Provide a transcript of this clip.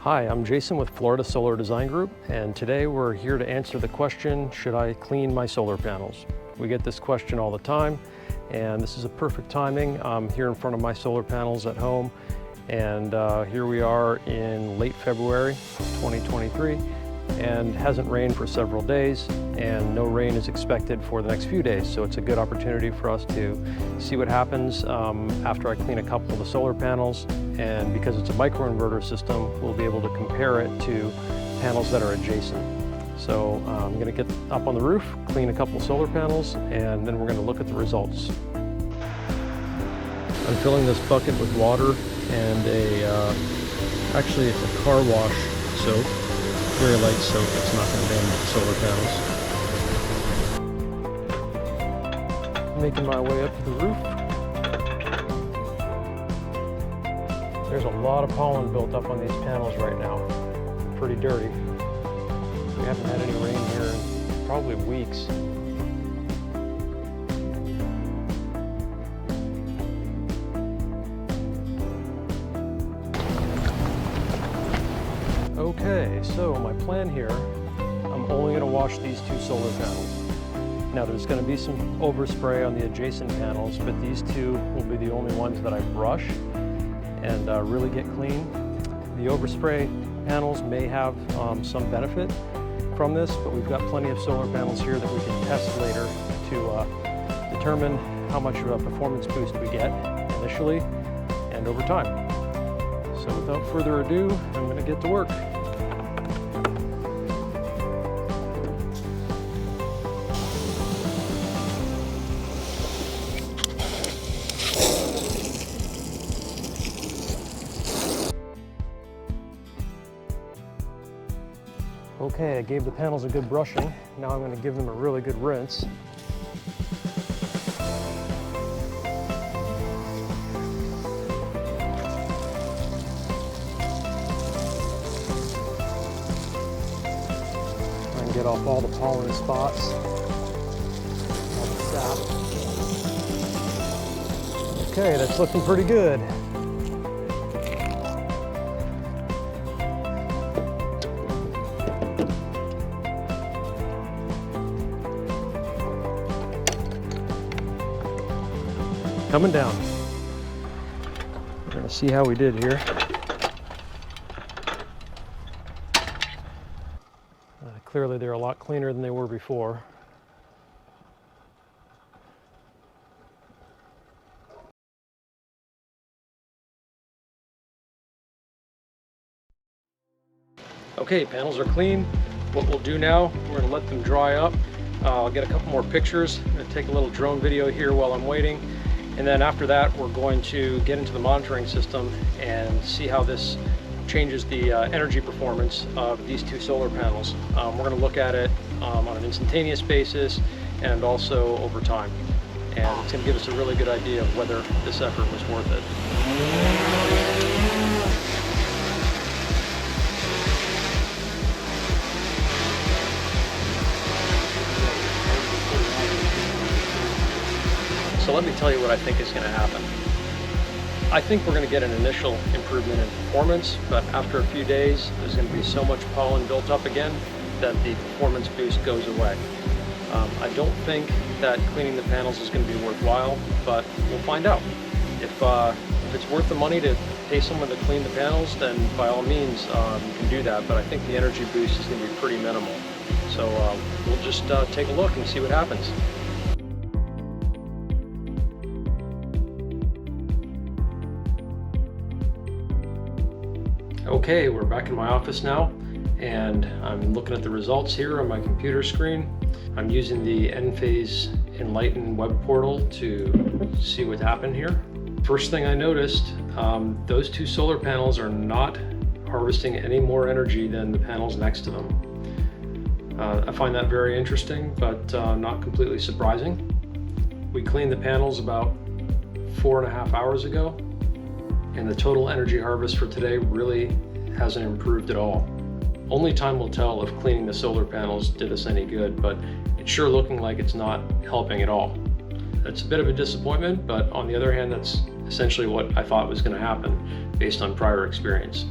Hi, I'm Jason with Florida Solar Design Group, and today we're here to answer the question, should I clean my solar panels? We get this question all the time, and this is a perfect timing. I'm here in front of my solar panels at home, and here we are in late February 2023, and hasn't rained for several days, and no rain is expected for the next few days. So it's a good opportunity for us to see what happens after I clean a couple of the solar panels. And because it's a microinverter system, we'll be able to compare it to panels that are adjacent. So I'm going to get up on the roof, clean a couple of solar panels, and then we're going to look at the results. I'm filling this bucket with water and actually it's a car wash soap. Very light soap, it's not going to damage the solar panels. Making my way up to the roof. There's a lot of pollen built up on these panels right now. Pretty dirty. We haven't had any rain here in probably weeks. Okay, so my plan here, I'm only going to wash these two solar panels. Now there's going to be some overspray on the adjacent panels, but these two will be the only ones that I brush and really get clean. The overspray panels may have some benefit from this, but we've got plenty of solar panels here that we can test later to determine how much of a performance boost we get initially and over time. So without further ado, I'm going to get to work. Okay, I gave the panels a good brushing. Now I'm going to give them a really good rinse. Try and get off all the pollen spots, all the sap. Okay, that's looking pretty good. Coming down. We're going to see how we did here. Clearly they're a lot cleaner than they were before. Okay, panels are clean. What we'll do now, we're going to let them dry up. I'll get a couple more pictures. I'm going to take a little drone video here while I'm waiting. And then after that, we're going to get into the monitoring system and see how this changes the energy performance of these two solar panels. We're going to look at it on an instantaneous basis and also over time. And it's going to give us a really good idea of whether this effort was worth it. So let me tell you what I think is going to happen. I think we're going to get an initial improvement in performance, but after a few days, there's going to be so much pollen built up again that the performance boost goes away. I don't think that cleaning the panels is going to be worthwhile, but we'll find out. If it's worth the money to pay someone to clean the panels, then by all means you can do that, but I think the energy boost is going to be pretty minimal. So we'll just take a look and see what happens. Okay, we're back in my office now, and I'm looking at the results here on my computer screen. I'm using the Enphase Enlighten web portal to see what happened here. First thing I noticed, those two solar panels are not harvesting any more energy than the panels next to them. I find that very interesting, but not completely surprising. We cleaned the panels about 4.5 hours ago, and the total energy harvest for today really hasn't improved at all. Only time will tell if cleaning the solar panels did us any good, but it's sure looking like it's not helping at all. That's a bit of a disappointment, but on the other hand, that's essentially what I thought was going to happen based on prior experience.